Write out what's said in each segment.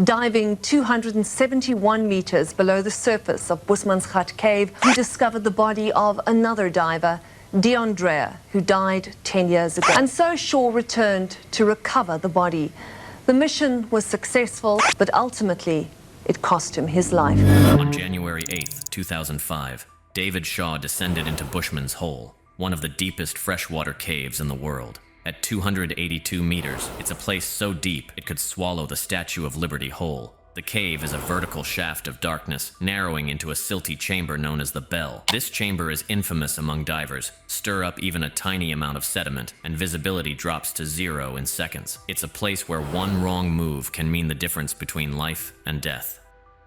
Diving 271 meters below the surface of Bushman's Hut cave, he discovered the body of another diver, Dion Dreyer, who died 10 years ago. And so Shaw returned to recover the body. The mission was successful, but ultimately it cost him his life. On January 8, 2005, David Shaw descended into Bushman's Hole, one of the deepest freshwater caves in the world. At 282 meters, it's a place so deep it could swallow the Statue of Liberty whole. The cave is a vertical shaft of darkness, narrowing into a silty chamber known as the Bell. This chamber is infamous among divers. Stir up even a tiny amount of sediment, and visibility drops to 0 in seconds. It's a place where one wrong move can mean the difference between life and death.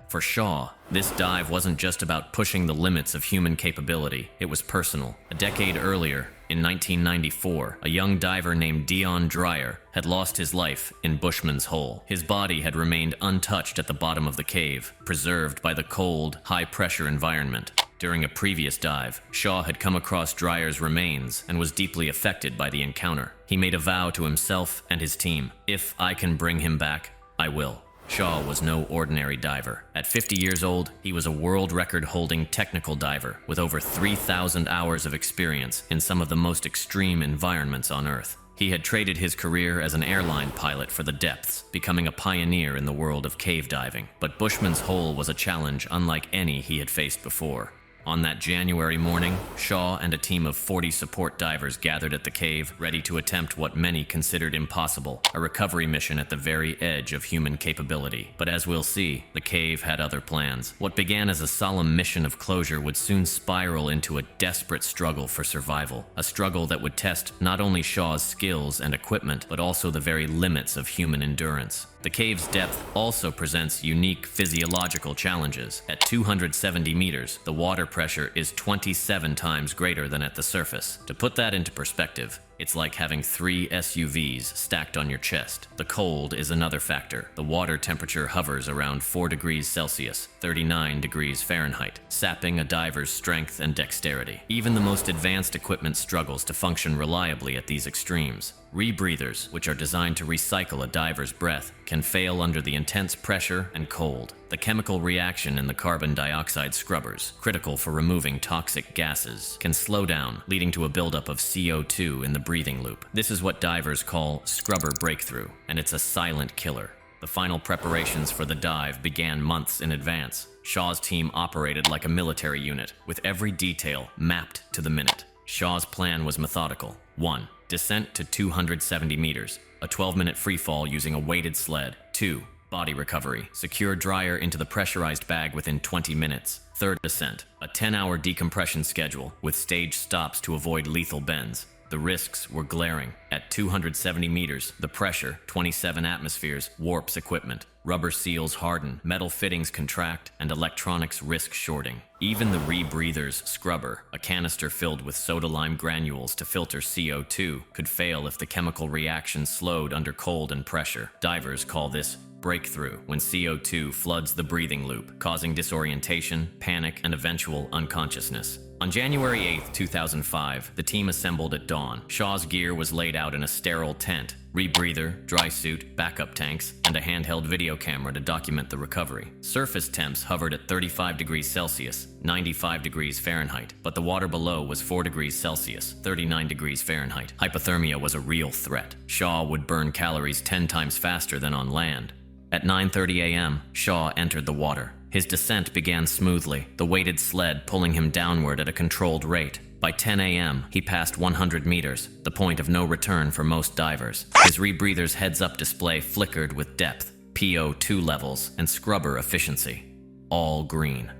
For Shaw, this dive wasn't just about pushing the limits of human capability, it was personal. A decade earlier, in 1994, a young diver named Dion Dreyer had lost his life in Bushman's Hole. His body had remained untouched at the bottom of the cave, preserved by the cold, high-pressure environment. During a previous dive, Shaw had come across Dreyer's remains and was deeply affected by the encounter. He made a vow to himself and his team: "If I can bring him back, I will." Shaw was no ordinary diver. At 50 years old, he was a world record-holding technical diver with over 3,000 hours of experience in some of the most extreme environments on Earth. He had traded his career as an airline pilot for the depths, becoming a pioneer in the world of cave diving. But Bushman's Hole was a challenge unlike any he had faced before. On that January morning, Shaw and a team of 40 support divers gathered at the cave, ready to attempt what many considered impossible, a recovery mission at the very edge of human capability. But as we'll see, the cave had other plans. What began as a solemn mission of closure would soon spiral into a desperate struggle for survival, a struggle that would test not only Shaw's skills and equipment, but also the very limits of human endurance. The cave's depth also presents unique physiological challenges. At 270 meters, the water pressure is 27 times greater than at the surface. To put that into perspective, it's like having 3 SUVs stacked on your chest. The cold is another factor. The water temperature hovers around 4 degrees Celsius, 39 degrees Fahrenheit, sapping a diver's strength and dexterity. Even the most advanced equipment struggles to function reliably at these extremes. Rebreathers, which are designed to recycle a diver's breath, can fail under the intense pressure and cold. The chemical reaction in the carbon dioxide scrubbers, critical for removing toxic gases, can slow down, leading to a buildup of CO2 in the breathing loop. This is what divers call scrubber breakthrough, and it's a silent killer. The final preparations for the dive began months in advance. Shaw's team operated like a military unit, with every detail mapped to the minute. Shaw's plan was methodical. 1. Descent to 270 meters, a 12-minute freefall using a weighted sled. 2. Body recovery. Secure Dreyer into the pressurized bag within 20 minutes. Third descent, a 10-hour decompression schedule with staged stops to avoid lethal bends. The risks were glaring. At 270 meters, the pressure, 27 atmospheres, warps equipment. Rubber seals harden, metal fittings contract, and electronics risk shorting. Even the rebreather's scrubber, a canister filled with soda-lime granules to filter CO2, could fail if the chemical reaction slowed under cold and pressure. Divers call this breakthrough, when CO2 floods the breathing loop, causing disorientation, panic, and eventual unconsciousness. On January 8, 2005, the team assembled at dawn. Shaw's gear was laid out in a sterile tent: rebreather, dry suit, backup tanks, and a handheld video camera to document the recovery. Surface temps hovered at 35 degrees Celsius, 95 degrees Fahrenheit, but the water below was 4 degrees Celsius, 39 degrees Fahrenheit. Hypothermia was a real threat. Shaw would burn calories 10 times faster than on land. At 9:30 a.m., Shaw entered the water. His descent began smoothly, the weighted sled pulling him downward at a controlled rate. By 10 a.m., he passed 100 meters, the point of no return for most divers. His rebreather's heads-up display flickered with depth, PO2 levels, and scrubber efficiency. All green.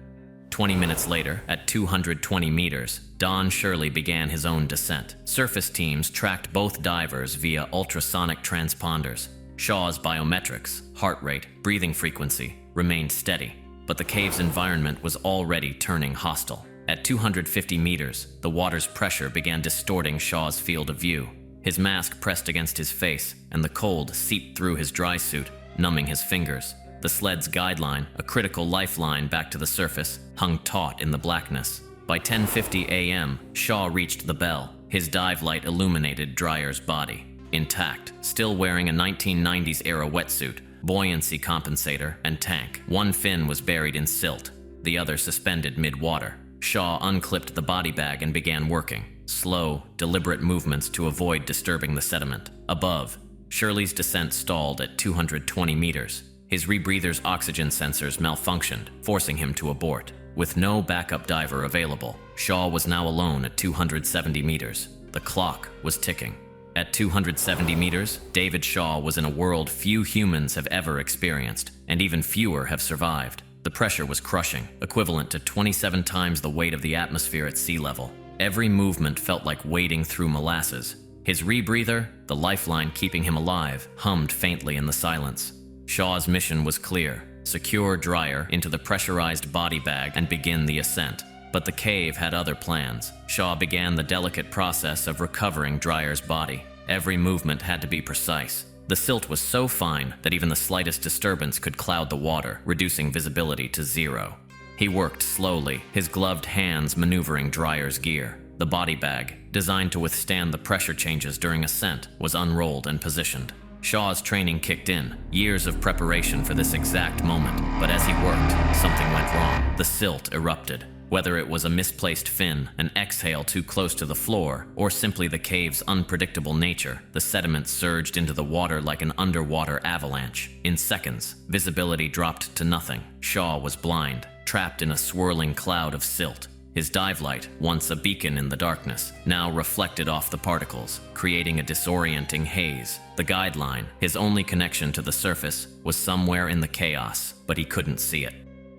20 minutes later, at 220 meters, Don Shirley began his own descent. Surface teams tracked both divers via ultrasonic transponders. Shaw's biometrics, heart rate, breathing frequency, remained steady, but the cave's environment was already turning hostile. At 250 meters, the water's pressure began distorting Shaw's field of view. His mask pressed against his face, and the cold seeped through his dry suit, numbing his fingers. The sled's guideline, a critical lifeline back to the surface, hung taut in the blackness. By 10:50 a.m., Shaw reached the Bell. His dive light illuminated Dreyer's body. Intact, still wearing a 1990s-era wetsuit, buoyancy compensator, and tank. One fin was buried in silt, the other suspended mid-water. Shaw unclipped the body bag and began working. Slow, deliberate movements to avoid disturbing the sediment. Above, Shirley's descent stalled at 220 meters. His rebreather's oxygen sensors malfunctioned, forcing him to abort. With no backup diver available, Shaw was now alone at 270 meters. The clock was ticking. At 270 meters, David Shaw was in a world few humans have ever experienced, and even fewer have survived. The pressure was crushing, equivalent to 27 times the weight of the atmosphere at sea level. Every movement felt like wading through molasses. His rebreather, the lifeline keeping him alive, hummed faintly in the silence. Shaw's mission was clear: secure Dreyer into the pressurized body bag and begin the ascent. But the cave had other plans. Shaw began the delicate process of recovering Dreyer's body. Every movement had to be precise. The silt was so fine that even the slightest disturbance could cloud the water, reducing visibility to zero. He worked slowly, his gloved hands maneuvering Dreyer's gear. The body bag, designed to withstand the pressure changes during ascent, was unrolled and positioned. Shaw's training kicked in, years of preparation for this exact moment, but as he worked, something went wrong. The silt erupted. Whether it was a misplaced fin, an exhale too close to the floor, or simply the cave's unpredictable nature, the sediment surged into the water like an underwater avalanche. In seconds, visibility dropped to nothing. Shaw was blind, trapped in a swirling cloud of silt. His dive light, once a beacon in the darkness, now reflected off the particles, creating a disorienting haze. The guideline, his only connection to the surface, was somewhere in the chaos, but he couldn't see it.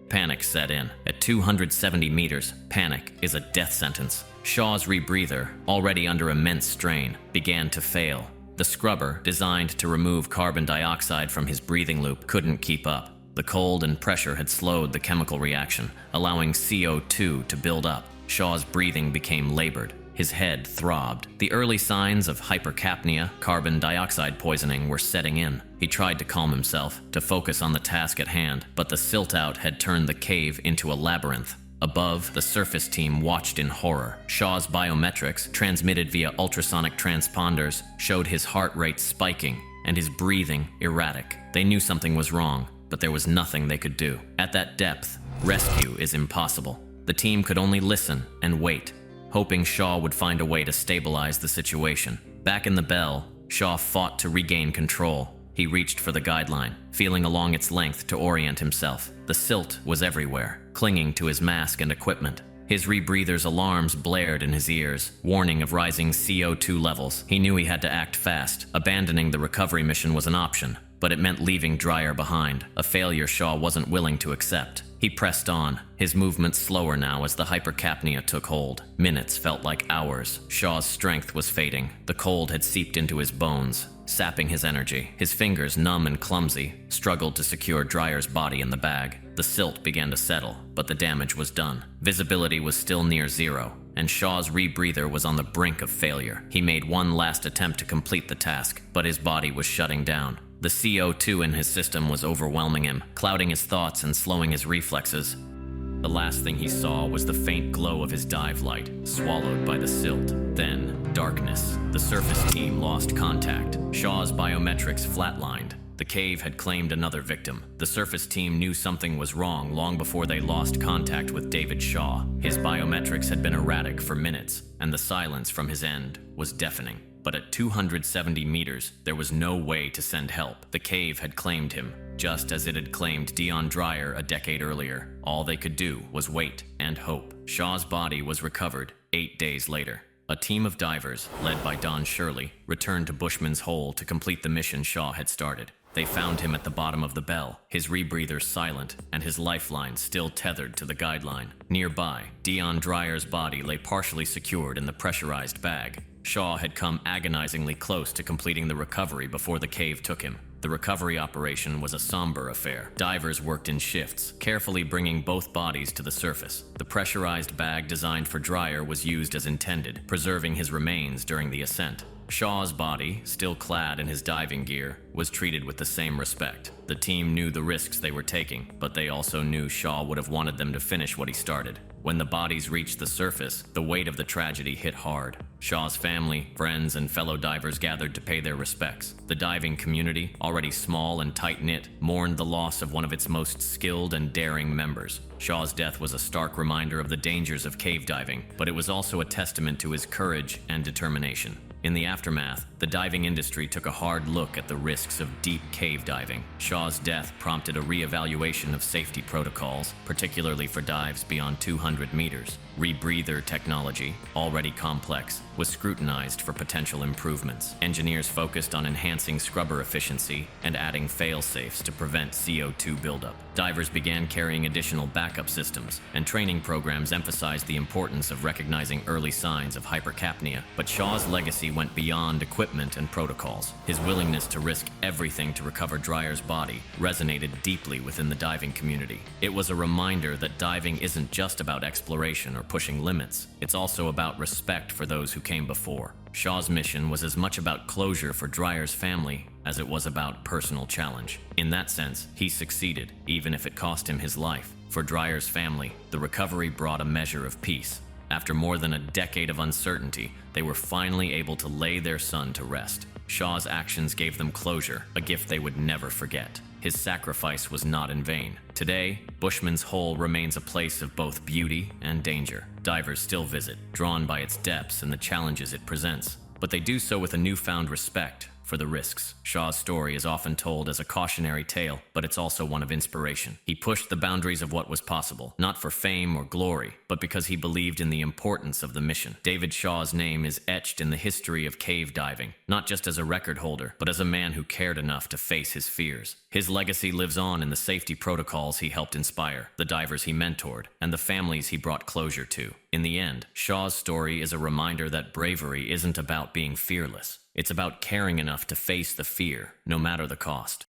Panic set in. At 270 meters, panic is a death sentence. Shaw's rebreather, already under immense strain, began to fail. The scrubber, designed to remove carbon dioxide from his breathing loop, couldn't keep up. The cold and pressure had slowed the chemical reaction, allowing CO2 to build up. Shaw's breathing became labored. His head throbbed. The early signs of hypercapnia, carbon dioxide poisoning, were setting in. He tried to calm himself, to focus on the task at hand, but the silt out had turned the cave into a labyrinth. Above, the surface team watched in horror. Shaw's biometrics, transmitted via ultrasonic transponders, showed his heart rate spiking and his breathing erratic. They knew something was wrong, but there was nothing they could do. At that depth, rescue is impossible. The team could only listen and wait, hoping Shaw would find a way to stabilize the situation. Back in the bell, Shaw fought to regain control. He reached for the guideline, feeling along its length to orient himself. The silt was everywhere, clinging to his mask and equipment. His rebreather's alarms blared in his ears, warning of rising CO2 levels. He knew he had to act fast. Abandoning the recovery mission was an option, but it meant leaving Dreyer behind, a failure Shaw wasn't willing to accept. He pressed on, his movements slower now as the hypercapnia took hold. Minutes felt like hours. Shaw's strength was fading. The cold had seeped into his bones, sapping his energy. His fingers, numb and clumsy, struggled to secure Dreyer's body in the bag. The silt began to settle, but the damage was done. Visibility was still near zero, and Shaw's rebreather was on the brink of failure. He made one last attempt to complete the task, but his body was shutting down. The CO2 in his system was overwhelming him, clouding his thoughts and slowing his reflexes. The last thing he saw was the faint glow of his dive light, swallowed by the silt. Then, darkness. The surface team lost contact. Shaw's biometrics flatlined. The cave had claimed another victim. The surface team knew something was wrong long before they lost contact with David Shaw. His biometrics had been erratic for minutes, and the silence from his end was deafening. But at 270 meters, there was no way to send help. The cave had claimed him, just as it had claimed Dion Dreyer a decade earlier. All they could do was wait and hope. Shaw's body was recovered 8 days later. A team of divers, led by Don Shirley, returned to Bushman's Hole to complete the mission Shaw had started. They found him at the bottom of the bell, his rebreather silent, and his lifeline still tethered to the guideline. Nearby, Dion Dreyer's body lay partially secured in the pressurized bag. Shaw had come agonizingly close to completing the recovery before the cave took him. The recovery operation was a somber affair. Divers worked in shifts, carefully bringing both bodies to the surface. The pressurized bag designed for Dreyer was used as intended, preserving his remains during the ascent. Shaw's body, still clad in his diving gear, was treated with the same respect. The team knew the risks they were taking, but they also knew Shaw would have wanted them to finish what he started. When the bodies reached the surface, the weight of the tragedy hit hard. Shaw's family, friends, and fellow divers gathered to pay their respects. The diving community, already small and tight-knit, mourned the loss of one of its most skilled and daring members. Shaw's death was a stark reminder of the dangers of cave diving, but it was also a testament to his courage and determination. In the aftermath, the diving industry took a hard look at the risks of deep cave diving. Shaw's death prompted a re-evaluation of safety protocols, particularly for dives beyond 200 meters. Rebreather technology, already complex, was scrutinized for potential improvements. Engineers focused on enhancing scrubber efficiency and adding fail-safes to prevent CO2 buildup. Divers began carrying additional backup systems, and training programs emphasized the importance of recognizing early signs of hypercapnia. But Shaw's legacy went beyond equipment and protocols. His willingness to risk everything to recover Dreyer's body resonated deeply within the diving community. It was a reminder that diving isn't just about exploration or pushing limits. It's also about respect for those who came before. Shaw's mission was as much about closure for Dreyer's family as it was about personal challenge. In that sense, he succeeded, even if it cost him his life. For Dreyer's family, the recovery brought a measure of peace. After more than a decade of uncertainty, they were finally able to lay their son to rest. Shaw's actions gave them closure, a gift they would never forget. His sacrifice was not in vain. Today, Bushman's Hole remains a place of both beauty and danger. Divers still visit, drawn by its depths and the challenges it presents, but they do so with a newfound respect for the risks. Shaw's story is often told as a cautionary tale, but it's also one of inspiration. He pushed the boundaries of what was possible, not for fame or glory, but because he believed in the importance of the mission. David Shaw's name is etched in the history of cave diving, not just as a record holder, but as a man who cared enough to face his fears. His legacy lives on in the safety protocols he helped inspire, the divers he mentored, and the families he brought closure to. In the end, Shaw's story is a reminder that bravery isn't about being fearless. It's about caring enough to face the fear, no matter the cost.